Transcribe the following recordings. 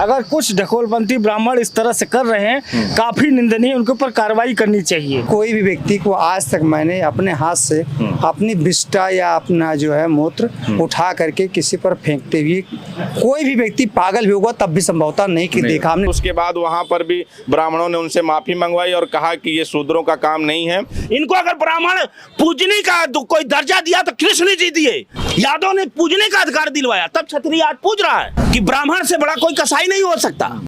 अगर कुछ ढकोलपंथी ब्राह्मण इस तरह से कर रहे हैं, काफी निंदनीय, उनके ऊपर कार्रवाई करनी चाहिए। कोई भी व्यक्ति को आज तक मैंने अपने हाथ से अपनी विष्ठा या अपना जो है मूत्र उठा करके किसी पर फेंकते हुए कोई भी व्यक्ति पागल भी होगा तब भी संभवतः नहीं कि देखा हमने। उसके बाद वहां पर भी ब्राह्मणों ने उनसे माफी मंगवाई और कहा कि ये शूद्रों का काम नहीं है। इनको अगर ब्राह्मण पूजने का कोई दर्जा दिया तो कृष्ण जी दिए, यादव ने पूजने का अधिकार दिलवाया, तब क्षत्रिय आज पूज रहा है कि ब्राह्मण से बड़ा कोई कसाई नहीं हो सकता।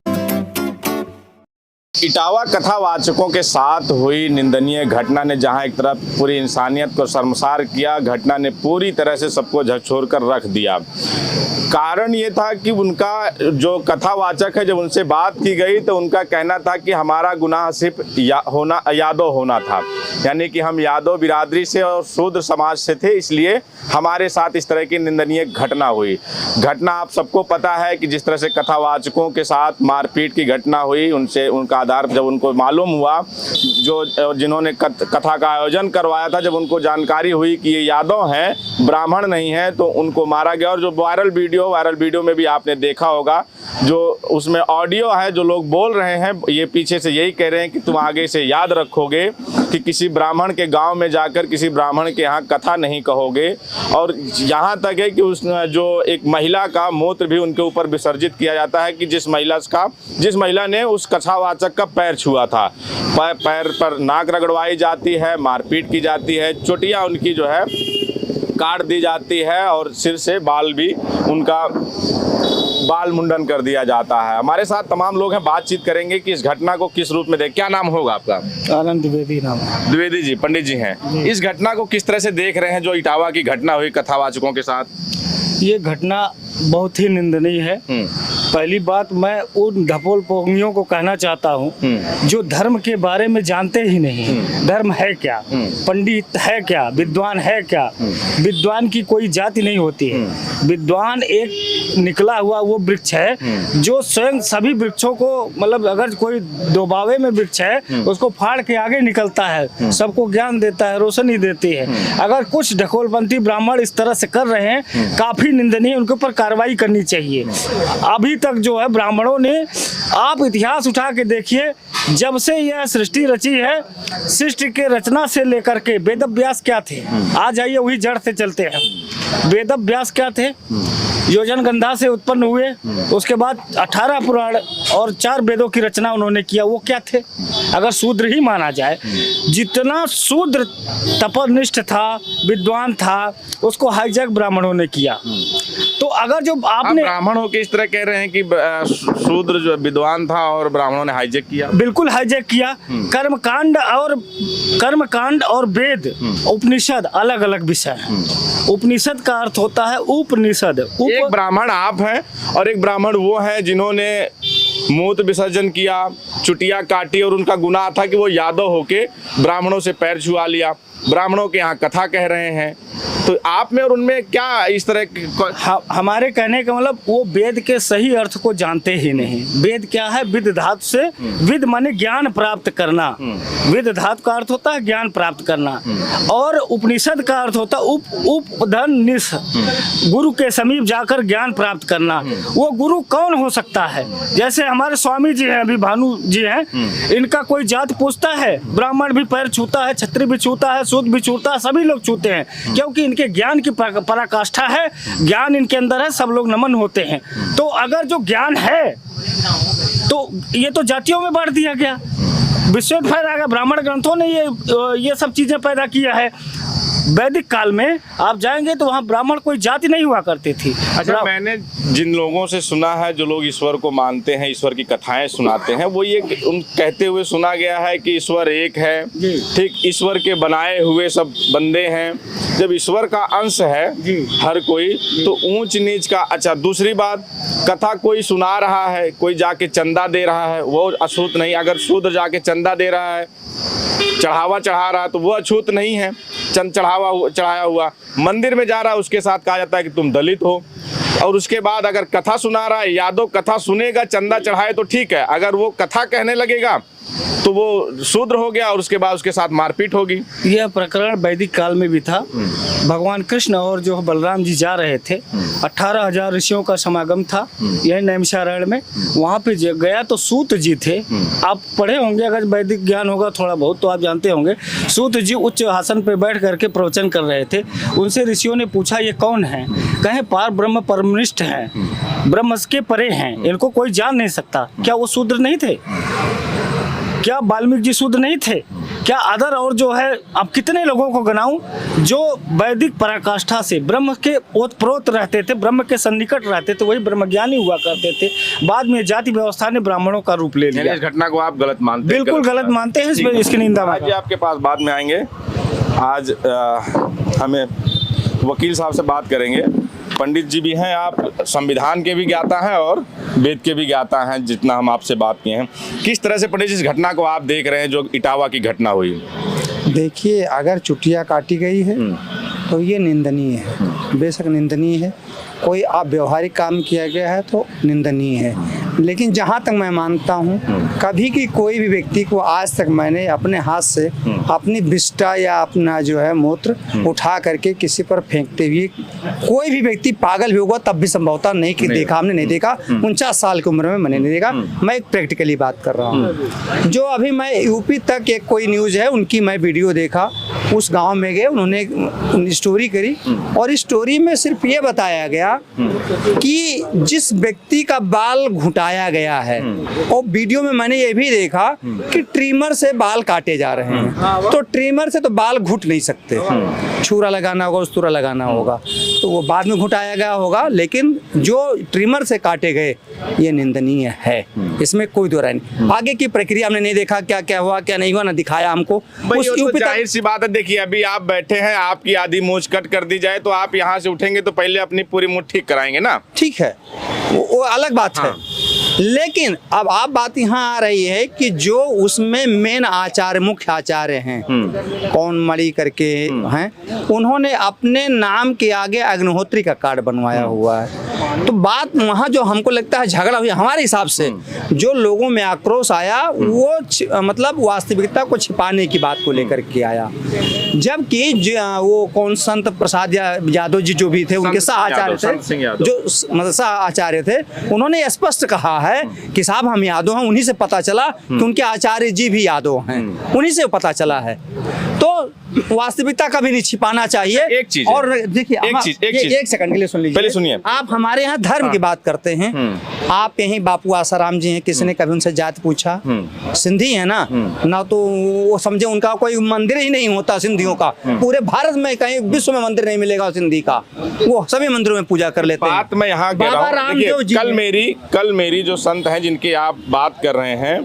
इटावा कथावाचकों के साथ हुई निंदनीय घटना ने जहां एक तरफ पूरी इंसानियत को शर्मसार किया, घटना ने पूरी तरह से सबको झकझोर कर रख दिया। कारण ये था कि उनका जो कथावाचक है, जब उनसे बात की गई तो उनका कहना था कि हमारा गुनाह सिर्फ यादव होना था, यानी कि हम यादव बिरादरी से और शूद्र समाज से थे, इसलिए हमारे साथ इस तरह की निंदनीय घटना हुई। घटना आप सबको पता है कि जिस तरह से कथावाचकों के साथ मारपीट की घटना हुई, उनसे उनका आधार जब उनको मालूम हुआ, जो जिन्होंने कथा का आयोजन करवाया था, जब उनको जानकारी हुई कि ये यादव हैं, ब्राह्मण नहीं हैं, तो उनको मारा गया। और जो वायरल वीडियो में भी आपने देखा होगा, जो उसमें ऑडियो है, जो लोग बोल रहे हैं ये पीछे से यही कह रहे हैं कि तुम आगे से याद रखोगे कि किसी ब्राह्मण के गांव में जाकर किसी ब्राह्मण के यहाँ कथा नहीं कहोगे। और यहाँ तक है कि उस जो एक महिला का मूत्र भी उनके ऊपर विसर्जित किया जाता है कि जिस महिला ने उस कथावाचक का पैर छुआ था, पैर पर नाक रगड़वाई जाती है, मारपीट की जाती है, चोटियाँ उनकी जो है काट दी जाती है और सिर से बाल भी उनका बाल मुंडन कर दिया जाता है। हमारे साथ तमाम लोग हैं, बातचीत करेंगे कि इस घटना को किस रूप में देख। क्या नाम होगा आपका? आनंद द्विवेदी नाम। द्विवेदी जी, पंडित जी हैं। इस घटना को किस तरह से देख रहे हैं जो इटावा की घटना हुई कथावाचकों के साथ? ये घटना बहुत ही निंदनीय है। पहली बात, मैं उन ढपोलपोंगियों को कहना चाहता हूँ जो धर्म के बारे में जानते ही नहीं। धर्म है क्या, पंडित है क्या, विद्वान है क्या? विद्वान की कोई जाति नहीं होती है। विद्वान एक निकला हुआ वो वृक्ष है जो स्वयं सभी वृक्षों को, मतलब अगर कोई दोबावे में वृक्ष है उसको फाड़ के आगे निकलता है, सबको ज्ञान देता है, रोशनी देती है। अगर कुछ ढकोलपंथी ब्राह्मण इस तरह से कर रहे हैं, काफी निंदनीय, उनके ऊपर कार्रवाई करनी चाहिए। अभी तक जो है ब्राह्मणों ने, आप इतिहास उठा के देखिए, जब से यह सृष्टि रची है, सृष्टि के रचना से लेकर के वेदव्यास क्या थे, आ जाइए वही जड़ से चलते हैं। वेदव्यास क्या थे? योजन गंधा से उत्पन्न हुए, उसके बाद 18 पुराण और 4 वेदों की रचना उन्होंने किया। वो क्या थे? अगर शूद्र ही माना जाए, जितना शूद्र तपनिष्ठ था, विद्वान था, उसको हाईजैक ब्राह्मणों ने किया। तो अगर जो आपने ब्राह्मणों के इस तरह कह रहे हैं कि शूद्र जो विद्वान था और ब्राह्मणों ने हाईजैक किया, बिल्कुल हाईजैक किया। कर्मकांड और वेद, उपनिषद अलग अलग विषय है। उपनिषद का अर्थ होता है उपनिषद। एक ब्राह्मण आप हैं और एक ब्राह्मण वो है जिन्होंने मूत्र विसर्जन किया, चुटिया काटी, और उनका गुनाह था कि वो यादव होके ब्राह्मणों से पैर छुआ लिया, ब्राह्मणों के यहाँ कथा कह रहे हैं। तो आप में और उनमें क्या इस तरह हमारे कहने का मतलब, वो वेद के सही अर्थ को जानते ही नहीं। वेद क्या है? विद धातु से, विद माने ज्ञान प्राप्त करना। विद धातु का अर्थ होता है ज्ञान प्राप्त करना, और उपनिषद का अर्थ होता है उपधन निश, गुरु के समीप जाकर ज्ञान प्राप्त करना। वो गुरु कौन हो सकता है? जैसे हमारे स्वामी जी हैं, अभी भानु जी हैं, इनका कोई जात पूछता है? ब्राह्मण भी पैर छूता है, क्षत्रिय भी छूता है, शूद्र भी छूता है, सभी लोग छूते हैं, क्योंकि इनके ज्ञान की पराकाष्ठा है, ज्ञान इनके अंदर है, सब लोग नमन होते हैं। तो अगर जो ज्ञान है तो ये तो जातियों में बांट दिया गया, विश्व फैला गया। ब्राह्मण ग्रंथों ने ये सब चीजें पैदा किया है। वैदिक काल में आप जाएंगे तो वहाँ ब्राह्मण कोई जाति नहीं हुआ करती थी। अच्छा, मैंने जिन लोगों से सुना है, जो लोग ईश्वर को मानते हैं, ईश्वर की कथाएं सुनाते हैं, वो ये कहते हुए सुना गया है कि ईश्वर एक है, ठीक, ईश्वर के बनाए हुए सब बंदे हैं। जब ईश्वर का अंश है हर कोई, तो ऊंच नीच का। अच्छा, दूसरी बात, कथा कोई सुना रहा है, कोई जाके चंदा दे रहा है, वो अछूत नहीं। अगर शूद्र जाके चंदा दे रहा है, चढ़ावा चढ़ा रहा है, तो वो अछूत नहीं है। चढ़ाया हुआ मंदिर में जा रहा है, उसके साथ कहा जाता है कि तुम दलित हो। और उसके बाद अगर कथा सुना रहा है, यादव कथा सुनेगा, चंदा चढ़ाए तो ठीक है। अगर वो कथा कहने लगेगा तो वो शूद्र हो गया और उसके बाद उसके साथ मारपीट होगी। यह प्रकरण वैदिक काल में भी था। भगवान कृष्ण और जो बलराम जी जा रहे थे, 18,000 ऋषियों का समागम था यही नैमिषारण्य में। वहाँ पे गया तो सूत जी थे, आप पढ़े होंगे, अगर वैदिक ज्ञान होगा थोड़ा बहुत तो आप जानते होंगे। सूत जी उच्च आसन पे बैठ करके प्रवचन कर रहे थे। उनसे ऋषियों ने पूछा ये कौन है? कहे पार ब्रह्म परमनिष्ठ हैं, ब्रह्म के परे हैं, इनको कोई जान नहीं सकता। क्या वो शूद्र नहीं थे? क्या वाल्मीकि जी शूद्र नहीं थे? क्या अदर और जो है अब कितने लोगों को गिनाऊं जो वैदिक पराकाष्ठा से ब्रह्म के ओतप्रोत रहते थे, ब्रह्म के सन्निकट रहते थे, वही ब्रह्मज्ञानी हुआ करते थे। बाद में जाति व्यवस्था ने ब्राह्मणों का रूप ले लिया। इस घटना को आप गलत मानते हैं? बिल्कुल गलत मानते हैं, इसकी निंदा आज आपके पास बाद में आएंगे। आज हमें वकील साहब से बात करेंगे। पंडित जी भी हैं, आप संविधान के भी ज्ञाता हैं और वेद के भी ज्ञाता हैं, जितना हम आपसे बात किए हैं। किस तरह से पंडित जी इस घटना को आप देख रहे हैं जो इटावा की घटना हुई? देखिए, अगर चुटिया काटी गई है तो ये निंदनीय है, बेशक निंदनीय है। कोई अव्यवहारिक काम किया गया है तो निंदनीय है। लेकिन जहाँ तक मैं मानता हूँ, कभी की कोई भी व्यक्ति को आज तक मैंने अपने हाथ से अपनी विष्ठा या अपना जो है मूत्र उठा करके किसी पर फेंकते हुए कोई भी व्यक्ति पागल भी होगा तब भी संभवतः नहीं कि देखा, हमने नहीं देखा। 49 साल की उम्र में मैंने नहीं देखा। मैं एक प्रैक्टिकली बात कर रहा हूँ। जो अभी मैं यूपी तक एक कोई न्यूज़ है उनकी मैं वीडियो देखा, उस गाँव में गए, उन्होंने स्टोरी करी और इस स्टोरी में सिर्फ ये बताया गया कि जिस व्यक्ति का बाल घुटाया गया है, और वीडियो में मैंने ये भी देखा कि ट्रिमर से बाल काटे जा रहे हैं। तो ट्रिमर से तो बाल घुट नहीं सकते, छुरा लगाना होगा, उस्तुरा लगाना होगा, तो वो बाद में घुटाया गया होगा। लेकिन जो ट्रिमर से काटे गए ये निंदनीय है, इसमें कोई दो राय नहीं। आगे की प्रक्रिया हमने नहीं देखा, क्या क्या हुआ क्या नहीं हुआ, ना दिखाया हमको। जाहिर सी बात है, देखिए अभी आप बैठे हैं, आपकी आधी मूंछ कट कर दी जाए तो आप यहाँ से उठेंगे तो पहले अपनी पूरी मूंछ ठीक कराएंगे ना। ठीक है, वो अलग बात है। लेकिन अब आप बात यहाँ आ रही है कि जो उसमें मेन आचार्य, मुख्य आचार्य हैं, कौन मणि करके हैं, उन्होंने अपने नाम के आगे अग्निहोत्री का कार्ड बनवाया हुआ है। तो बात वहाँ जो हमको लगता है झगड़ा हुआ, हमारे हिसाब से जो लोगों में आक्रोश आया वो मतलब वास्तविकता को छिपाने की बात को लेकर के आया। जबकि वो कौन संत प्रसाद यादव जी जो भी थे, उनके सह आचार्य थे, जो मतलब सह आचार्य थे, उन्होंने स्पष्ट कहा है कि साहब हम यादव हैं। उन्हीं से पता चला कि उनके आचार्य जी भी यादव हैं, उन्हीं से पता चला है। तो वास्तविकता कभी नहीं छिपाना चाहिए। एक चीज और देखिए, एक सेकंड के लिए सुन लीजिए, पहले सुनिए। आप हमारे यहाँ धर्म की बात करते हैं, आप यहीं बापू आसाराम जी हैं, किसी ने कभी उनसे जात पूछा? सिंधी है ना, ना तो वो समझे उनका कोई मंदिर ही नहीं होता सिंधियों का। पूरे भारत में कहीं विश्व में मंदिर नहीं मिलेगा सिंधी का, वो सभी मंदिरों में पूजा कर लेते हैं। बात मैं यहाँ कह रहा हूँ, देखिए कल मेरी जो संत हैं जिनकी आप बात कर रहे हैं,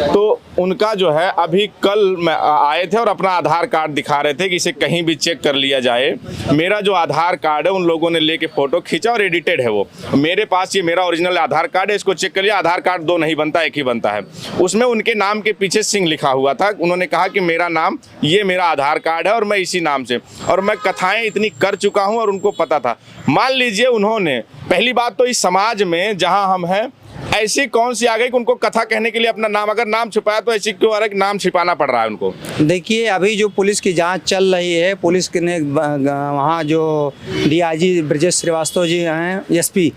तो उनका जो है अभी कल आए थे और अपना आधार कार्ड दिखा रहे थे कि इसे कहीं भी चेक कर लिया जाए। मेरा जो आधार कार्ड है उन लोगों ने लेके फोटो खींचा और एडिटेड है वो। मेरे पास ये मेरा ओरिजिनल आधार कार्ड है, इसको चेक कर लिया। आधार कार्ड दो नहीं बनता, एक ही बनता है। उसमें उनके नाम के पीछे सिंह लिखा हुआ था। उन्होंने कहा कि मेरा नाम, ये मेरा आधार कार्ड है और मैं इसी नाम से, और मैं कथाएं इतनी कर चुका हूं और उनको पता था। मान लीजिए उन्होंने, पहली बात तो इस समाज में जहां हम हैं ऐसी कौन सी आ गई कि उनको कथा कहने के लिए अपना नाम, अगर नाम छिपाया तो ऐसी क्यों आ रहा है कि नाम छिपाना पड़ रहा है उनको? देखिए, अभी जो पुलिस की जांच चल रही है, पुलिस ने वहाँ जो डीआईजी ब्रजेश श्रीवास्तव जी हैं, एसपी,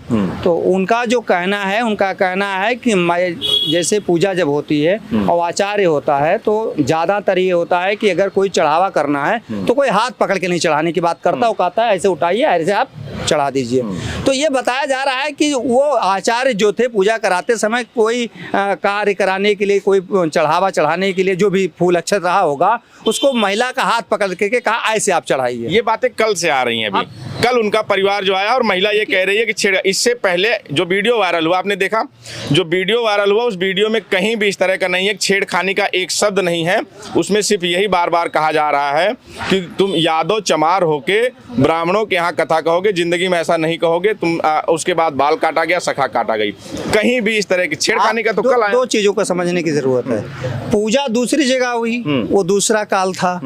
तो उनका जो कहना है, उनका कहना है कि जैसे पूजा जब होती है और आचार्य होता है तो ज़्यादातर ये होता है कि अगर कोई चढ़ावा करना है तो कोई हाथ पकड़ के नहीं चढ़ाने की बात करता, वो कहता है ऐसे उठाइए, ऐसे आप चढ़ा दीजिए। तो ये बताया जा रहा है कि वो आचार्य जो थे पूजा कराते समय कोई कार्य कराने के लिए, कोई चढ़ावा चढ़ाने के लिए जो भी फूल अक्षत रहा होगा, उसको महिला का हाथ पकड़ के कहा ऐसे आप चढ़ाइए। ये बातें कल से आ रही हैं अभी। कल उनका परिवार जो आया और महिला ये कह रही है कि छेड़। इससे पहले जो वीडियो वायरल हुआ, आपने देखा जो वीडियो वायरल हुआ, उस वीडियो में कहीं भी इस तरह का नहीं है, छेड़खानी का एक शब्द नहीं है। उसमें सिर्फ यही बार बार कहा जा रहा है कि तुम यादव चमार होके ब्राह्मणों के यहाँ कथा कहोगे, जिंदगी में ऐसा नहीं कहोगे तुम। उसके बाद बाल काटा गया, सखा काटा गई, कहीं भी इस तरह की छेड़खानी का तो कल आया। दो चीजों को समझने की जरूरत है। पूजा दूसरी जगह हुई, वो दूसरा काल था।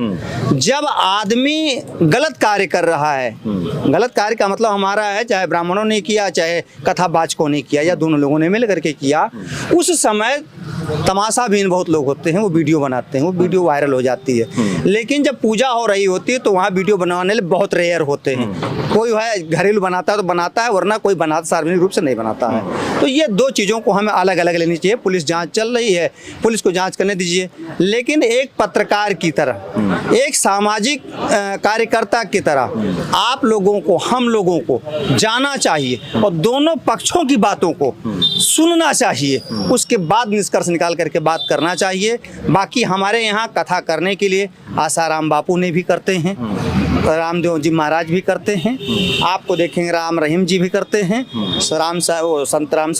जब आदमी गलत कार्य कर रहा है, गलत कार्य का मतलब हमारा है चाहे ब्राह्मणों ने किया चाहे कथावाचकों ने किया या दोनों लोगों ने मिल करके किया, उस समय तमाशाबीन बहुत लोग होते हैं, वो वीडियो बनाते हैं, वो वीडियो वायरल हो जाती है। लेकिन जब पूजा हो रही होती है तो वहाँ वीडियो बनाने वाले बहुत रेयर होते हैं। कोई है घरेलू बनाता है तो बनाता है, वरना कोई बनाता सार्वजनिक रूप से नहीं बनाता है। तो ये दो चीज़ों को हमें अलग अलग लेनी चाहिए। पुलिस जांच चल रही है, पुलिस को जांच करने दीजिए, लेकिन एक पत्रकार की तरह, एक सामाजिक कार्यकर्ता की तरह आप लोगों को, हम लोगों को जाना चाहिए और दोनों पक्षों की बातों को सुनना चाहिए, उसके बाद निष्कर्ष निकाल करके बात करना चाहिए। बाकी हमारे यहाँ कथा करने के लिए आसाराम बापू ने भी करते हैं, रामदेव जी महाराज भी करते हैं, आपको देखेंगे राम रहीम जी भी करते हैं, संत राम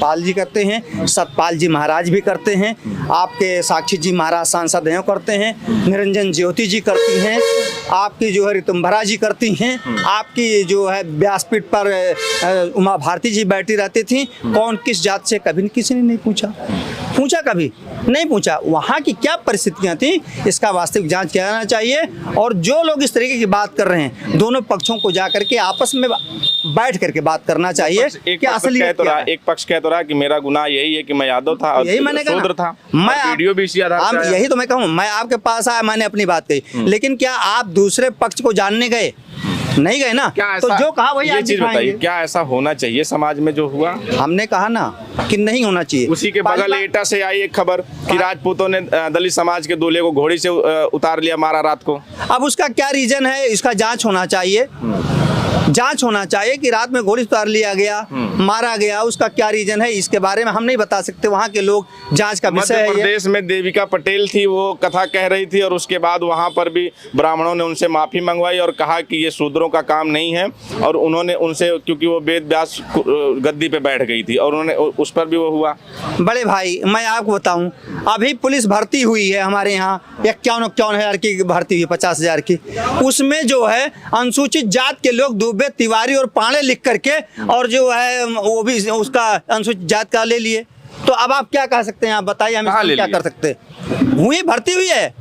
पाल जी करते हैं, सतपाल जी महाराज भी करते हैं, आपके साक्षी जी महाराज सांसद हैं करते हैं, निरंजन ज्योति जी करती हैं, आपकी जो है ऋतुम्भरा जी करती हैं, आपकी जो है व्यासपीठ पर उमा भारती जी बैठी रहती थी। कौन किस जात से, कभी किसी ने नहीं पूछा कभी नहीं पूछा। वहाँ की क्या परिस्थितियाँ थी, इसका वास्तविक जांच किया जाना चाहिए। और जो लोग इस तरीके की बात कर रहे हैं, दोनों पक्षों को जा करके आपस में बैठ करके बात करना चाहिए। एक पक्ष कह तो रहा कि मेरा गुनाह यही है कि मैं यादव था और यही मैंने शूद्र था, मैं वीडियो भी इसी आधार पर, यही तो मैं कहूँ, मैं आपके पास आया, मैंने अपनी बात कही, लेकिन क्या आप दूसरे पक्ष को जानने गए? नहीं गए ना। तो जो कहा वही ये चीज बताइए, क्या ऐसा होना चाहिए समाज में जो हुआ? हमने कहा ना कि नहीं होना चाहिए। उसी के बगल एटा से आई एक खबर कि राजपूतों ने दलित समाज के दूल्हे को घोड़ी से उतार लिया, मारा रात को। अब उसका क्या रीजन है, इसका जांच होना चाहिए। जांच होना चाहिए कि रात में घोड़ी उतार लिया गया, मारा गया, उसका क्या रीजन है, इसके बारे में हम नहीं बता सकते। वहाँ के लोग, जांच का विषय है। मध्य प्रदेश में देविका पटेल थी, वो कथा कह रही थी और उसके बाद वहाँ पर भी ब्राह्मणों ने उनसे माफी मंगवाई और कहा कि ये शूद्रों का काम नहीं है। और उन्होंने उनसे, क्योंकि वो वेद व्यास गद्दी पे बैठ गई थी और उन्होंने उस पर भी वो हुआ। बड़े भाई, मैं आपको बताऊं, अभी पुलिस भर्ती हुई है हमारे यहाँ 51-51 की भर्ती हुई, 50,000 की। उसमें जो है अनुसूचित जात के लोग दुबे, तिवारी और पांडे लिख करके, और जो है वो भी उसका अनुसूचित जात का ले लिए। तो अब आप क्या कह सकते हैं? आप बताइए, हम क्या कर सकते हैं? हुई, भर्ती हुई है,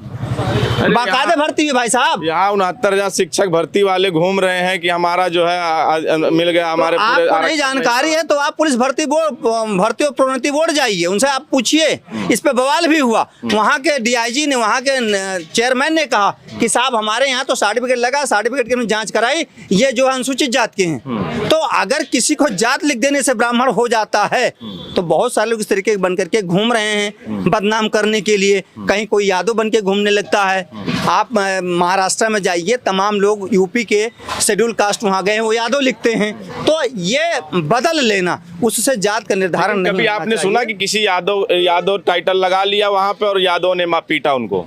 बाकायदे भर्ती हुई भाई साहब। यहाँ 69,000 शिक्षक भर्ती वाले घूम रहे हैं कि हमारा जो है मिल गया हमारे पूरे। आपको नहीं जानकारी है तो आप पुलिस भर्ती और प्रोन्नति बोर्ड जाइए, उनसे आप पूछिए। इस पे बवाल भी हुआ, वहाँ के डीआईजी ने, वहाँ के चेयरमैन ने कहा कि साहब हमारे यहाँ तो सर्टिफिकेट लगा, सर्टिफिकेट की जांच कराई, ये जो है अनुसूचित जात के हैं। तो अगर किसी को जात लिख देने से ब्राह्मण हो जाता है तो बहुत सारे लोग इस तरीके बन करके घूम रहे हैं बदनाम करने के लिए। कहीं कोई यादव बन के घूमने लगता है। आप महाराष्ट्र में जाइए, तमाम लोग यूपी के शेड्यूल कास्ट वहाँ गए हैं, वो यादव लिखते हैं। तो ये बदल लेना, उससे जात का निर्धारण नहीं। कभी आपने सुना कि किसी यादव टाइटल लगा लिया वहाँ पे और यादव ने पीटा उनको?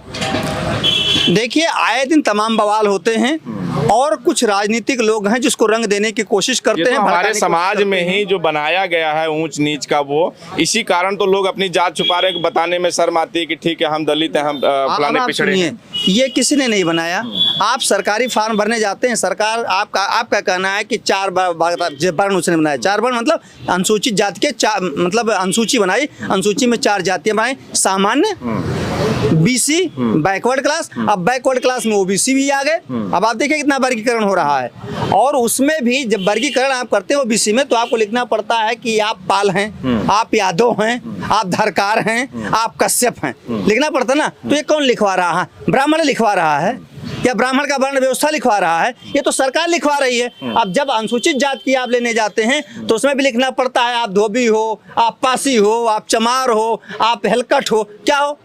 देखिए, आए दिन तमाम बवाल होते हैं और कुछ राजनीतिक लोग हैं जिसको रंग देने की कोशिश करते हैं। हमारे समाज में ही जो बनाया गया है ऊंच नीच का, वो इसी कारण तो लोग अपनी जात छुपा रहे हैं, बताने में शर्म आती है कि ठीक है हम दलित हैं, हम फलाने पिछड़े हैं। ये किसी ने नहीं बनाया। आप सरकारी फॉर्म भरने जाते हैं, सरकार आपका कहना है कि 4 वर्ण उसने बनाया। 4 वर्ण मतलब अनुसूचित जाति के मतलब अनुसूची बनाई, अनुसूची में 4 जातियां बनाई, सामान्य, बीसी, बैकवर्ड क्लास। अब बैकवर्ड क्लास में ओबीसी भी आ गए। अब आप देखिए कितना वर्गीकरण हो रहा है। और उसमें भी जब वर्गीकरण आप करते हो ओबीसी में, तो आपको लिखना पड़ता है कि आप पाल हैं, आप यादव हैं, आप धरकार हैं, आप कश्यप हैं, लिखना पड़ता ना। तो ये कौन लिखवा रहा है? ब्राह्मण लिखवा रहा है या ब्राह्मण का वर्ण व्यवस्था लिखवा रहा है? ये तो सरकार लिखवा रही है। अब जब अनुसूचित जात की आप लेने जाते हैं तो उसमें भी लिखना पड़ता है आप धोबी हो, आप पासी हो, आप चमार हो, आप हेलकट हो, क्या हो।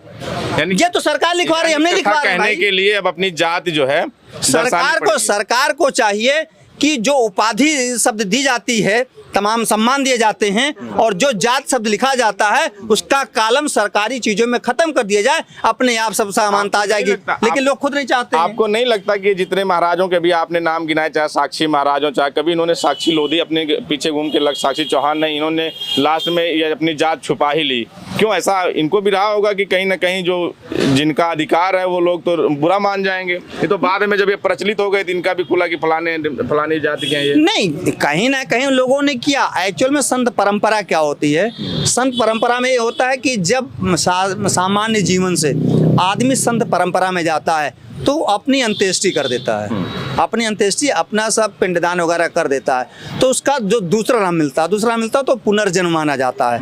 ये तो सरकार लिखवा रही है, हमने लिखवा रहे हैं। कहने के लिए अब अपनी जात जो है सरकार को चाहिए कि जो उपाधि शब्द दी जाती है, तमाम सम्मान दिए जाते हैं, और जो जात शब्द लिखा जाता है उसका कालम सरकारी चीजों में खत्म कर दिया जाए, अपने आप सब समानता आ जाएगी। लेकिन लोग खुद नहीं चाहते। आपको नहीं लगता कि जितने महाराजों के भी आपने नाम गिनाए, चाहे साक्षी महाराज हो, चाहे कभी इन्होंने साक्षी लोधी अपने पीछे घूम के साक्षी चौहान नहीं, इन्होंने लास्ट में ये अपनी जात छुपा ही ली? क्यों ऐसा? इनको भी रहा होगा कि कहीं ना कहीं जो जिनका अधिकार है वो लोग तो बुरा मान जाएंगे। ये तो बाद में जब ये प्रचलित हो गए तो इनका भी खुला कि फलानी जाति के हैं ये। नहीं, कहीं ना कहीं लोगों ने किया। एक्चुअल में संत परंपरा क्या होती है? संत परंपरा में ये होता है कि जब सामान्य जीवन से आदमी संत परंपरा में जाता है तो अपनी अंत्येष्टि कर देता है। अपनी अंत्येष्टि अपना सब पिंडदान वगैरह कर देता है तो उसका जो दूसरा नाम मिलता है तो पुनर्जन्म माना जाता है।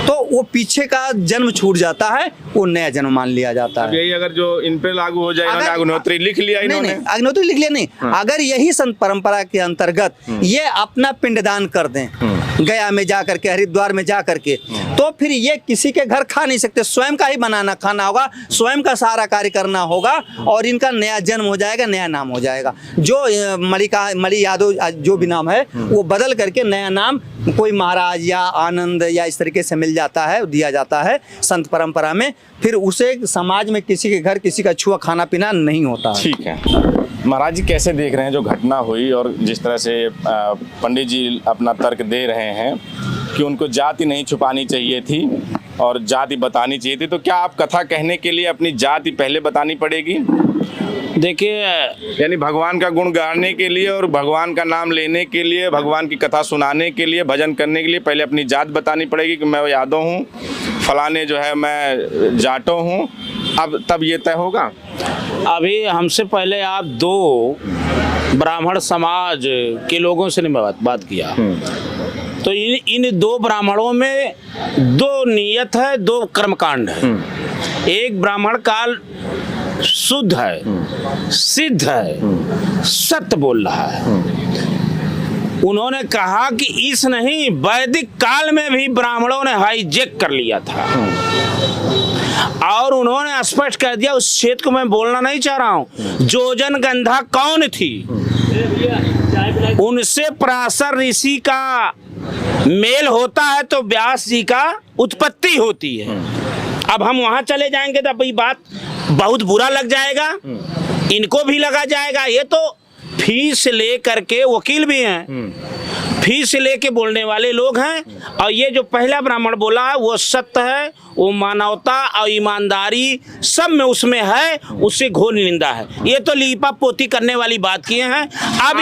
तो वो पीछे का जन्म छूट जाता है, वो नया जन्म मान लिया जाता अब है। यही अगर जो इन पे लागू हो जाए, इन्होंने अग्निहोत्री लिख लिया, इन्होंने अग्निहोत्री लिख लिया नहीं, अगर यही संत परंपरा के अंतर्गत ये अपना पिंडदान कर दें गया में जा करके, हरिद्वार में जा करके, तो फिर ये किसी के घर खा नहीं सकते, स्वयं का ही बनाना खाना होगा, स्वयं का सारा कार्य करना होगा और इनका नया जन्म हो जाएगा, नया नाम हो जाएगा। जो मली यादव जो भी नाम है वो बदल करके नया नाम कोई महाराज या आनंद या इस तरीके से मिल जाता है, दिया जाता है संत परंपरा में। फिर उसे समाज में किसी के घर किसी का छुआ खाना पीना नहीं होता है। ठीक है। महाराज जी कैसे देख रहे हैं जो घटना हुई और जिस तरह से पंडित जी अपना तर्क दे रहे हैं कि उनको जाति नहीं छुपानी चाहिए थी और जाति बतानी चाहिए थी, तो क्या आप कथा कहने के लिए अपनी जाति पहले बतानी पड़ेगी? देखिए, यानी भगवान का गुण गाने के लिए और भगवान का नाम लेने के लिए, भगवान की कथा सुनाने के लिए, भजन करने के लिए पहले अपनी जात बतानी पड़ेगी कि मैं यादव हूँ, फलाने जो है मैं जाटो हूँ, अब तब ये तय होगा। अभी हमसे पहले आप दो ब्राह्मण समाज के लोगों से ने बात किया, तो इन दो ब्राह्मणों में दो नियत है, दो कर्मकांड है। एक ब्राह्मण काल शुद्ध है, सिद्ध है, सत्य बोल रहा है। उन्होंने कहा कि इस नहीं वैदिक काल में भी ब्राह्मणों ने हाईजेक कर लिया था और उन्होंने स्पष्ट कर दिया, उस क्षेत्र को मैं बोलना नहीं चाह रहा हूं, जोजन गंधा कौन थी, उनसे पराशर ऋषि का मेल होता है तो व्यास जी का उत्पत्ति होती है। अब हम वहां चले जाएंगे तो ये बात बहुत बुरा लग जाएगा, इनको भी लगा जाएगा। ये तो फीस ले करके वकील भी हैं, फीस लेके बोलने वाले लोग हैं। और ये जो पहला ब्राह्मण बोला है वो सत्य है, वो मानवता और ईमानदारी सब में उसमें है, उससे घोर निंदा है। ये तो लीपा पोती करने वाली बात किए हैं। अब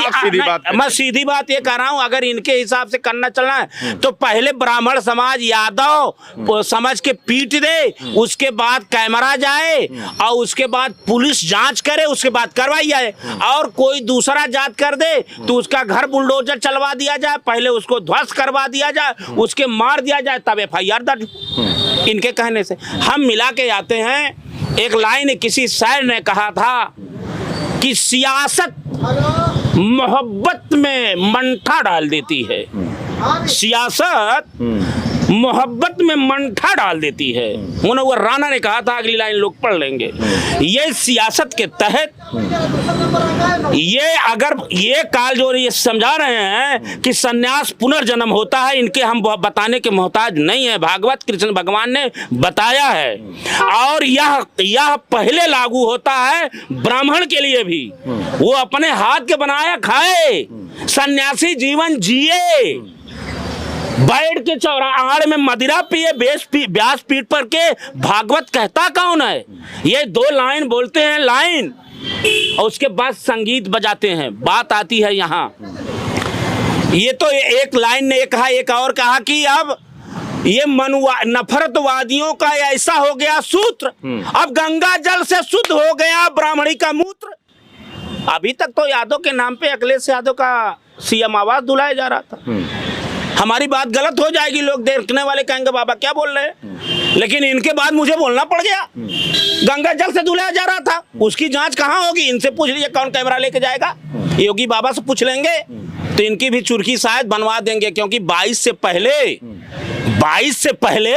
मैं सीधी बात ये कह रहा हूँ, अगर इनके हिसाब से करना चलना है तो पहले ब्राह्मण समाज यादव समझ के पीट दे, उसके बाद कैमरा जाए और उसके बाद पुलिस जांच करे, उसके बाद करवाई जाए। और कोई दूसरा जात कर दे तो उसका घर बुलडोजर चलवा दिया जाए, पहले उसको ध्वस्त करवा दिया जाए, उसके मार दिया जाए, तब FIR दर्ज। इनके कहने से हम मिला के आते हैं। एक लाइन किसी शायर ने कहा था कि सियासत मोहब्बत में मंठा डाल देती है, सियासत मोहब्बत में मंठा डाल देती है। मुनव्वर राणा ने कहा था, अगली लाइन लोग पढ़ लेंगे। ये सियासत के तहत ये अगर ये काल जो ये समझा रहे हैं कि सन्यास पुनर्जन्म होता है, इनके हम बताने के मोहताज नहीं है, भागवत कृष्ण भगवान ने बताया है। और यह पहले लागू होता है ब्राह्मण के लिए भी, वो अपने हाथ के बनाया खाए, सन्यासी जीवन जिए, बैठ के चौराहे में मदिरा पिए, व्यास पीठ पर के भागवत कहता कौन है? ये दो लाइन बोलते हैं, लाइन, और उसके बाद संगीत बजाते हैं। बात आती है यहाँ, ये तो एक लाइन ने कहा, एक और कहा कि अब ये नफरतवादियों का ऐसा हो गया सूत्र, अब गंगा जल से शुद्ध हो गया ब्राह्मणी का मूत्र। अभी तक तो यादव के नाम पे अखिलेश यादव का CM आवास दुलाया जा रहा था। हमारी बात गलत हो जाएगी, लोग देखने वाले कहेंगे बाबा क्या बोल रहे हैं, लेकिन इनके बाद मुझे बोलना पड़ गया। गंगा जल से धुलाया जा रहा था, उसकी जांच कहाँ होगी? इनसे पूछ लीजिए, कौन कैमरा लेके जाएगा? योगी बाबा से पूछ लेंगे तो इनकी भी चुरखी शायद बनवा देंगे, क्योंकि 22 से पहले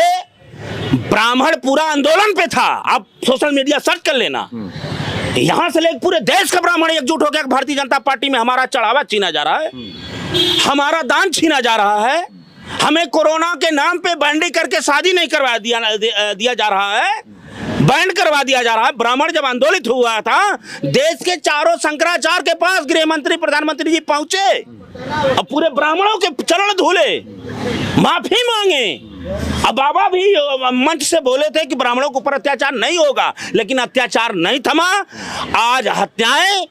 ब्राह्मण पूरा आंदोलन पे था। आप सोशल मीडिया सर्च कर लेना, यहाँ से लेकर पूरे देश का ब्राह्मण एकजुट हो गया। भारतीय जनता पार्टी में हमारा चढ़ावा छीना जा रहा है, हमारा दान छीना जा रहा है, हमें कोरोना के नाम पे बैंडी करके शादी नहीं करवा दिया जा रहा है, बैंड करवा दिया जा रहा है। ब्राह्मण जब आंदोलित हुआ था, देश के चारों शंकराचार्य के पास गृह मंत्री प्रधानमंत्री जी पहुंचे और पूरे ब्राह्मणों के चरण धुले, माफी मांगे। अब बाबा भी मंच से बोले थे कि ब्राह्मणों के ऊपर अत्याचार नहीं होगा, लेकिन अत्याचार नहीं थमा। आज हत्याएं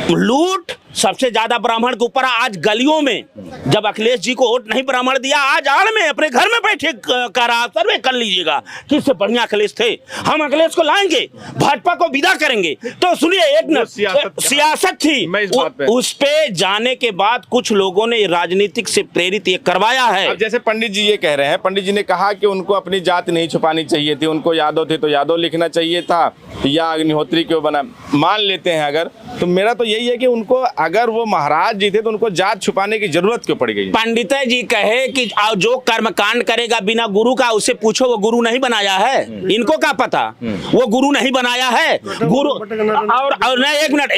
लूट सबसे ज्यादा ब्राह्मण के ऊपर। आज गलियों में जब अखिलेश जी को वोट नहीं ब्राह्मण दिया, आज आड़ में अपने घर में बैठे कर सर्वे कर लीजिएगा किससे बढ़िया अखिलेश थे। हम अखिलेश को लाएंगे, भाजपा को विदा करेंगे। तो सुनिए, एक न सियासत थी, उस पे जाने के बाद कुछ लोगों ने राजनीतिक से प्रेरित ये करवाया है। अब जैसे पंडित जी ये कह रहे हैं, पंडित जी ने कहा कि उनको अपनी जात नहीं छुपानी चाहिए थी, उनको यादव थे तो यादव लिखना चाहिए था, या अग्निहोत्री क्यों बना। मान लेते हैं अगर, तो मेरा तो यही है कि उनको, अगर वो महाराज जी थे तो उनको जात छुपाने की जरूरत क्यों पड़ गई। पंडित जी कहे कि जो कर्मकांड करेगा बिना गुरु का, उससे पूछो वो गुरु नहीं बनाया है। इनको क्या पता वो गुरु नहीं बनाया है। गुरु और नहीं, एक मिनट,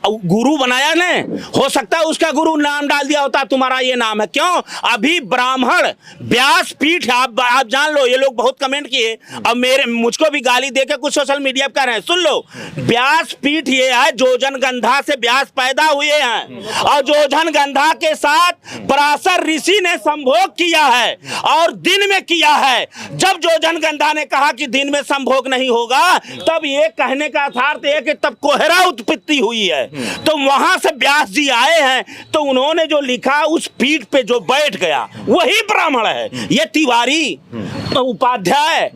गुरु बनाया नहीं, हो सकता है उसका गुरु नाम डाल दिया होता, तुम्हारा ये नाम है। क्यों? अभी ब्राह्मण व्यासपीठ, आप जान लो, ये लोग बहुत कमेंट किए, अब मुझको भी गाली देके कुछ सोशल मीडिया पर कर रहे हैं। सुन लो, व्यासपीठ ये है, जोजनगंधा से व्यास पैदा हुए हैं और जोजनगंधा के साथ पराशर ऋषि ने संभोग किया है और दिन में किया है। जब जोजनगंधा ने कहा कि दिन में संभोग नहीं होगा, तब ये कहने का अर्थ है कि तब कोहरा उत्पत्ति हुई है। तो वहां से व्यास जी आए हैं, तो उन्होंने जो लिखा उस पीठ पे जो बैठ गया वही ब्राह्मण है। ये तिवारी, उपाध्याय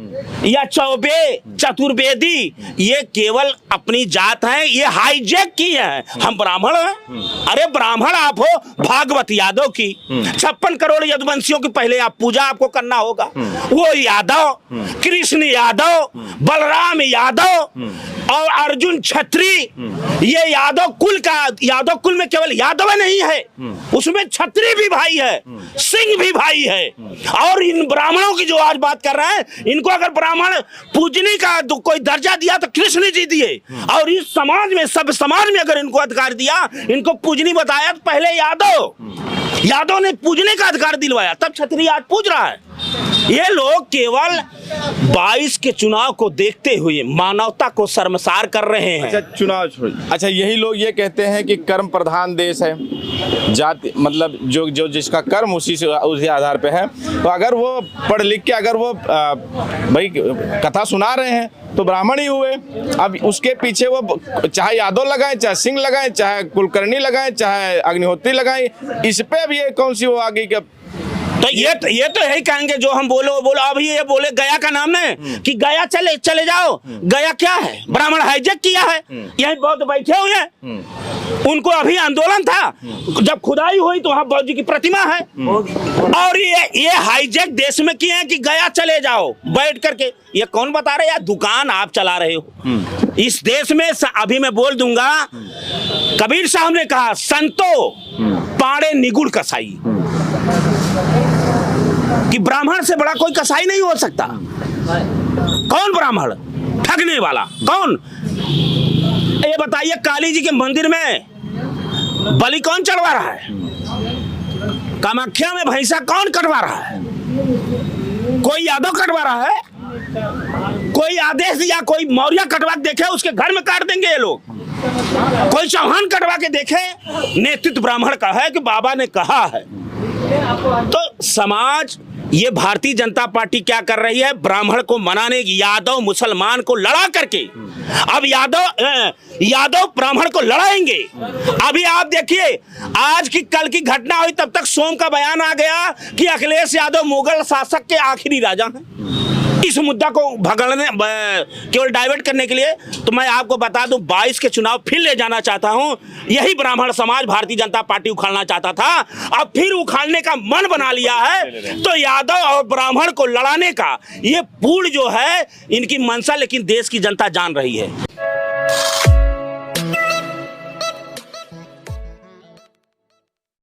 या चौबे, चतुर्वेदी, ये केवल अपनी जात है, ये हाईजैक की है। हम ब्राह्मण हैं। अरे ब्राह्मण आप हो भागवत यादव की, 56 करोड़ यदुवंशियों की पहले आप पूजा आपको करना होगा। वो यादव, कृष्ण यादव, बलराम यादव और अर्जुन छत्री, ये यादव कुल का, यादव कुल में केवल यादव नहीं है, उसमें छत्री भी भाई है, सिंह भी भाई है। और इन ब्राह्मणों की जो आज बात कर रहे हैं, इनको अगर ब्राह्मण पूजनी का कोई दर्जा दिया तो कृष्ण जी दिए, और इस समाज में, सब समाज में अगर इनको अधिकार दिया, इनको पूजनी बताया तो पहले यादव ने पूजने का अधिकार दिलवाया, तब क्षत्रिय आज पूज रहा है। ये लोग केवल 22 के चुनाव को देखते हुए मानवता को शर्मसार कर रहे हैं। अच्छा, चुनाव छोड़िए। अच्छा, यही लोग ये कहते हैं कि कर्म प्रधान देश है, जाति मतलब जो जिसका कर्म उसी आधार पे है। तो अगर वो पढ़ लिख के, अगर वो भाई कथा सुना रहे हैं तो ब्राह्मण ही हुए। अब उसके पीछे वो चाहे यादव लगाए, चाहे सिंह लगाए, चाहे कुलकर्णी लगाए, चाहे अग्निहोत्री लगाए, इस पे अब ये कौन सी वो आ गई। तो ये तो यही कहेंगे जो हम बोलो। अभी ये बोले गया का नाम नहीं कि गया चले जाओ। गया क्या है? ब्राह्मण हाईजैक किया है। यही बौद्ध बैठे हुए हैं, उनको अभी आंदोलन था, जब खुदाई हुई तो वहां बौद्ध जी की प्रतिमा है। और ये हाईजैक देश में किए हैं कि गया चले जाओ बैठ करके। ये कौन बता रहे? यार दुकान आप चला रहे हो इस देश में। अभी मैं बोल दूंगा, कबीर साहब ने कहा, संतो पाड़े निगुड़ कसाई, कि ब्राह्मण से बड़ा कोई कसाई नहीं हो सकता। कौन ब्राह्मण? ठगने वाला कौन? ये बताइए, काली जी के मंदिर में बलि कौन चढ़वा रहा है? कामाख्या में भैंसा कौन कटवा रहा है? कोई यादव कटवा रहा है? कोई आदेश या कोई मौर्य कटवा के देखे, उसके घर में काट देंगे ये लोग। कोई चौहान कटवा के देखे, नेतृत्व ब्राह्मण का है कि बाबा ने कहा है। तो समाज, ये भारतीय जनता पार्टी क्या कर रही है? ब्राह्मण को मनाने की, यादव मुसलमान को लड़ा करके, अब यादव ब्राह्मण को लड़ाएंगे। अभी आप देखिए, आज की कल की घटना हुई, तब तक सोम का बयान आ गया कि अखिलेश यादव मुगल शासक के आखिरी राजा हैं। इस मुद्दा को भगड़ने, केवल डाइवर्ट करने के लिए, तो मैं आपको बता दूं, 22 के चुनाव फिर ले जाना चाहता हूं। यही ब्राह्मण समाज भारतीय जनता पार्टी उखाड़ना चाहता था, अब फिर उखाड़ने का मन बना लिया है। तो यादव और ब्राह्मण को लड़ाने का ये पूर्ण जो है इनकी मंशा, लेकिन देश की जनता जान रही है।